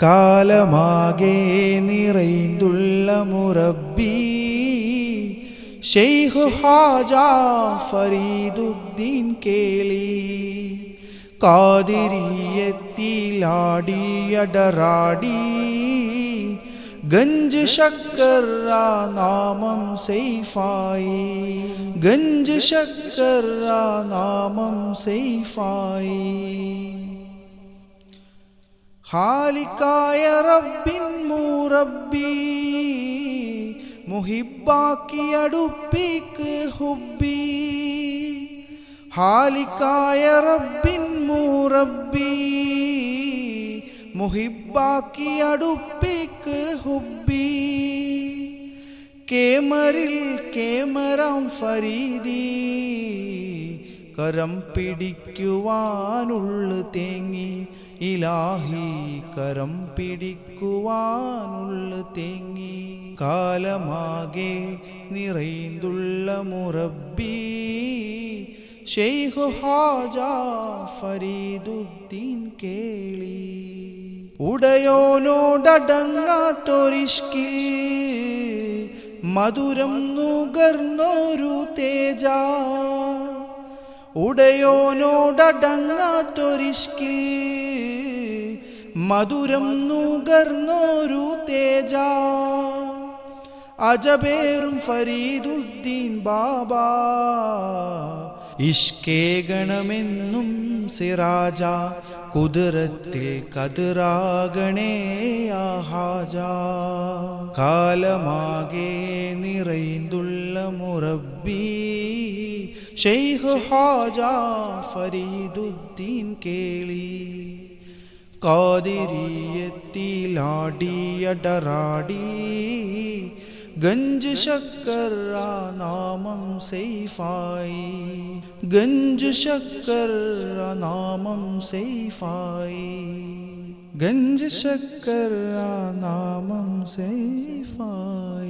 കാലമാകെ നിറൈന്തുള്ള മുറബ്ബി Sheikh ഹാജ Fariduddin കേളി ഖാദിരിയത്തിലാടിയടറാടി ഗഞ്ച് ശക്കർ നാമം സൈഫായി ഗഞ്ച് ശക്കർ നാമം സൈഫായി ഖാലിഖായ റബ്ബിൻ മുറബ്ബി മുഹിബ്ബാക്കി അടുപ്പിക്ക് ഹുബ്ബി ഖാലിഖായ റബ്ബിൻ മുറബ്ബി മുഹിബ്ബാക്കി അടുപ്പിക്ക് ഹുബ്ബി കേമറിൽ കേമറാം ഫരീദി കരം പിടിക്കുവാനുള്ളു തേങ്ങി ഇലാഹി കരം പിടിക്കുവാനുള്ളു തേങ്ങി കാലമാകെ നിറൈന്തുള്ള മുറബ്ബി ശൈഖ് ഹാജ ഫരീദുദ്ദീൻ കേളി ഉടയോനോടടങ്ങാത്തൊരിഷ്കിൽ മധുരം നുകർന്നൊരു തേജ ഉടയോനോടടങ്ങാത്തൊരിഷ്കിൽ മധുരം നുകർന്നൊരു തേജ അജബേറും ഫരീദുദ്ദീൻ ബാബാ ഇഷ്കേ ഗണമെന്നും സിറാജ കുതിരത്തിൽ കതിറാകണേ ഹാജ കാലമാകെ നിറൈന്തുള്ള മുറബ്ബി ശൈഖ് ഹാജ ഫരീദുദ്ദീൻ കേളി ഖാദിരിയത്തിലാടിയടറാടി ഗഞ്ച് ശക്കർ നാമം സൈഫായി ഗഞ്ച് ശക്കർ നാമം സൈഫായി ഗഞ്ച് ശക്കർ നാമം സൈഫായി.